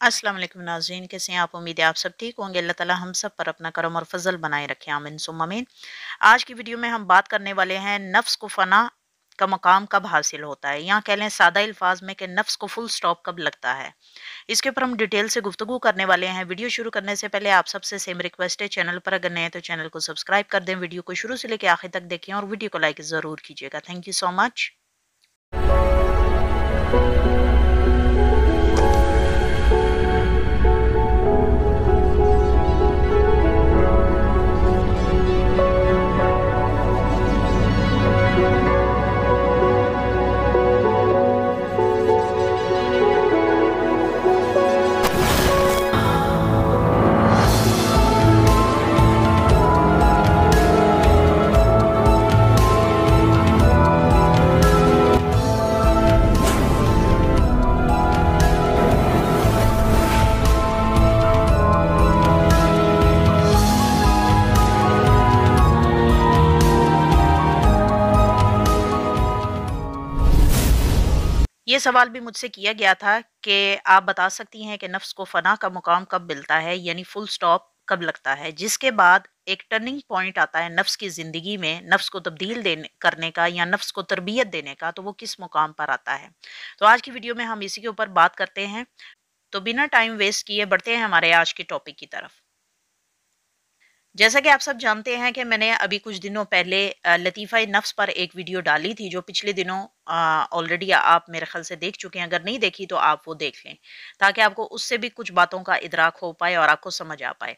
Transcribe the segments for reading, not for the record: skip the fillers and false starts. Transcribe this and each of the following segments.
अस्सलाम वालेकुम नाज़रीन, कैसे हैं आप? उम्मीद है आप सब ठीक होंगे। अल्लाह ताला हम सब पर अपना करम और फजल बनाए रखे, आमीन सुम्मा आमीन। आज की वीडियो में हम बात करने वाले हैं नफ्स को फना का मकाम कब हासिल होता है, या कह लें सादा अल्फाज में कि नफ्स को फुल स्टॉप कब लगता है। इसके ऊपर हम डिटेल से गुफ्तगू करने वाले हैं। वीडियो शुरू करने से पहले आप सबसे सेम रिक्वेस्ट है, चैनल पर अगर नए हैं तो चैनल को सब्सक्राइब कर दें, वीडियो को शुरू से लेकर आखिर तक देखें और वीडियो को लाइक ज़रूर कीजिएगा। Thank you so much. ये सवाल भी मुझसे किया गया था कि आप बता सकती हैं कि नफ्स को फना का मुकाम कब मिलता है, यानी फुल स्टॉप कब लगता है, जिसके बाद एक टर्निंग पॉइंट आता है नफ्स की ज़िंदगी में, नफ्स को तब्दील देने करने का या नफ्स को तरबियत देने का, तो वो किस मुकाम पर आता है। तो आज की वीडियो में हम इसी के ऊपर बात करते हैं। तो बिना टाइम वेस्ट किए बढ़ते हैं हमारे आज के टॉपिक की तरफ। जैसा कि आप सब जानते हैं कि मैंने अभी कुछ दिनों पहले लतीफ़ा नफ्स पर एक वीडियो डाली थी, जो पिछले दिनों ऑलरेडी आप मेरे ख्याल से देख चुके हैं। अगर नहीं देखी तो आप वो देख लें, ताकि आपको उससे भी कुछ बातों का इदराक हो पाए और आपको समझ आ पाए।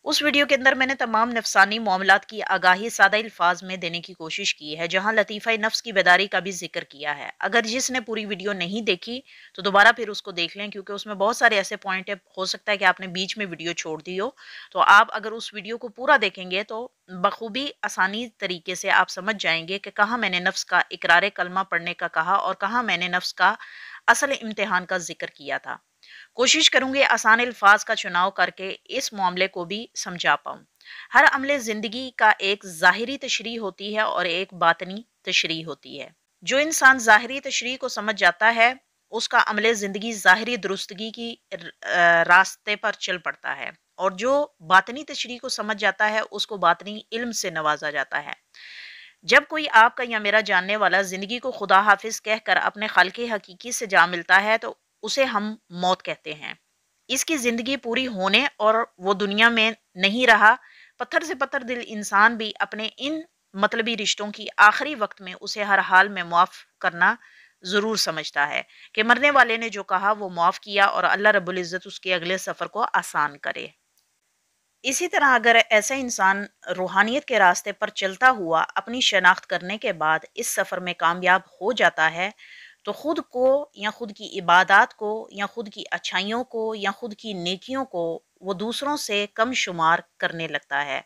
उस वीडियो के अंदर मैंने तमाम नफसानी मामलात की आगाही सादा अल्फाज में देने की कोशिश की है, जहां लतीफ़ा नफ्स की बेदारी का भी जिक्र किया है। अगर जिसने पूरी वीडियो नहीं देखी तो दोबारा फिर उसको देख लें, क्योंकि उसमें बहुत सारे ऐसे पॉइंट है, हो सकता है कि आपने बीच में वीडियो छोड़ दी हो। तो आप अगर उस वीडियो को पूरा देखेंगे तो बखूबी आसानी तरीके से आप समझ जाएंगे कि कहाँ मैंने नफ्स का इकरार कलमा पढ़ने का कहा और कहाँ मैंने नफ्स का असल इम्तिहान का जिक्र किया था। कोशिश करूंगी आसान अल्फाज का चुनाव करके इस मामले को भी समझा पाऊं। हर अमले जिंदगी का एक ज़ाहिरी तशरी होती है और एक बातनी तशरी होती है। जो इंसान ज़ाहिरी तशरी को समझ जाता है, उसका अमले ज़िंदगी ज़ाहिरी दुरुस्तगी की रास्ते पर चल पड़ता है, और जो बातनी तशरी को समझ जाता है, उसको बातनी इल्म से नवाजा जाता है। जब कोई आपका या मेरा जानने वाला जिंदगी को खुदा हाफिज कहकर अपने खालिक हकीकी से जा मिलता है, तो उसे हम मौत कहते हैं। इसकी जिंदगी पूरी होने और वो दुनिया में नहीं रहा। पत्थर से पत्थर दिल इंसान भी अपने इन मतलबी रिश्तों की आखिरी वक्त में उसे हर हाल में मुआफ करना जरूर समझता है कि मरने वाले ने जो कहा वो मुआफ किया, और अल्लाह रब्बुल इज्जत उसके अगले सफर को आसान करे। इसी तरह अगर ऐसा इंसान रूहानियत के रास्ते पर चलता हुआ अपनी शनाख्त करने के बाद इस सफ़र में कामयाब हो जाता है, तो खुद को या खुद की इबादत को या खुद की अच्छाइयों को या खुद की नेकियों को वो दूसरों से कम शुमार करने लगता है।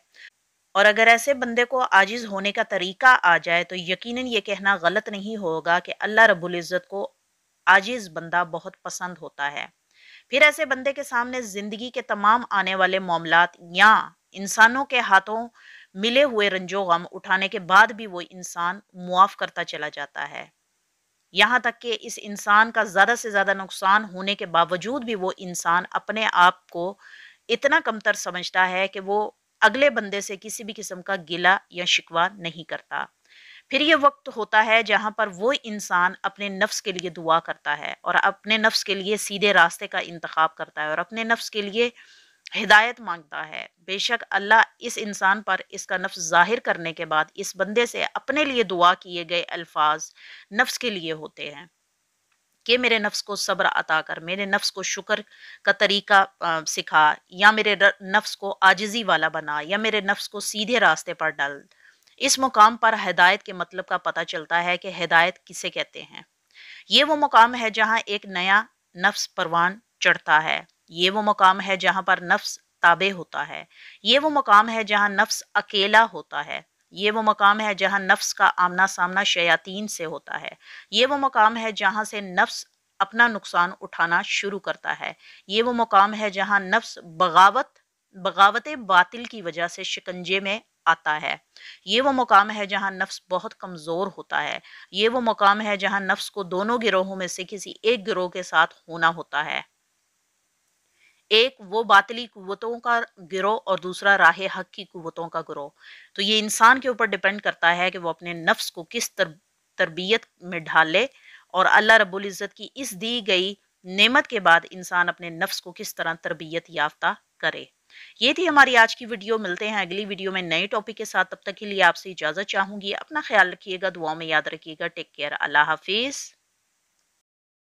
और अगर ऐसे बंदे को आजिज़ होने का तरीका आ जाए, तो यकीनन ये कहना गलत नहीं होगा कि अल्लाह रब्बुल इज़्ज़त को आजिज़ बंदा बहुत पसंद होता है। फिर ऐसे बंदे के सामने जिंदगी के तमाम आने वाले मामलात या इंसानों के हाथों मिले हुए रंजो गम उठाने के बाद भी वो इंसान मुआफ करता चला जाता है। यहाँ तक कि इस इंसान का ज्यादा से ज्यादा नुकसान होने के बावजूद भी वो इंसान अपने आप को इतना कमतर समझता है कि वो अगले बंदे से किसी भी किस्म का गिला या शिकवा नहीं करता। फिर ये वक्त होता है जहां पर वो इंसान अपने नफ्स के लिए दुआ करता है और अपने नफ्स के लिए सीधे रास्ते का इंतखाब करता है और अपने नफ्स के लिए हिदायत मांगता है। बेशक अल्लाह इस इंसान पर इसका नफ्स जाहिर करने के बाद इस बंदे से अपने लिए दुआ किए गए अल्फाज नफ्स के लिए होते हैं कि मेरे नफ्स को सब्र अता कर, मेरे नफ्स को शुक्र का तरीका सिखा, या मेरे नफ्स को आजिज़ी वाला बना, या मेरे नफ्स को सीधे रास्ते पर डाल। इस मुकाम पर हिदायत के मतलब का पता चलता है कि हिदायत किसे कहते हैं। ये वो मुकाम है जहाँ एक नया नफ्स परवान चढ़ता है। ये वो मुकाम है जहाँ पर नफ्स ताबे होता है। ये वो मुकाम है जहाँ नफ्स अकेला होता है। ये वो मकाम है जहाँ नफ्स का आमना सामना शयातीन से होता है। ये वो मकाम है जहाँ से नफ्स अपना नुकसान उठाना शुरू करता है। ये वो मकाम है जहाँ नफ्स बगावत बगावत बातिल की वजह से शिकंजे में آتا ہے۔ یہ وہ مقام ہے جہاں نفس بہت کمزور ہوتا ہے۔ یہ وہ مقام ہے جہاں نفس کو دونوں گروہوں میں سے کسی ایک گروہ کے ساتھ ہونا ہوتا ہے۔ ایک وہ باطلی قوتوں کا گروہ اور دوسرا راہ حق کی قوتوں کا گروہ۔ تو یہ انسان کے اوپر ڈیپینڈ کرتا ہے کہ وہ اپنے نفس کو کس تربیت میں ڈھالے، اور اللہ رب العزت کی اس دی گئی نعمت کے بعد انسان اپنے نفس کو کس طرح تربیت یافتہ کرے۔ یہ تھی ہماری آج کی ویڈیو۔ ملتے ہیں اگلی ویڈیو میں نئے ٹاپک کے ساتھ، تب تک کے لیے آپ سے اجازت چاہوں گی۔ اپنا خیال رکھیے گا، دعاؤں میں یاد رکھیے گا۔ ٹیک کیئر، اللہ حافظ۔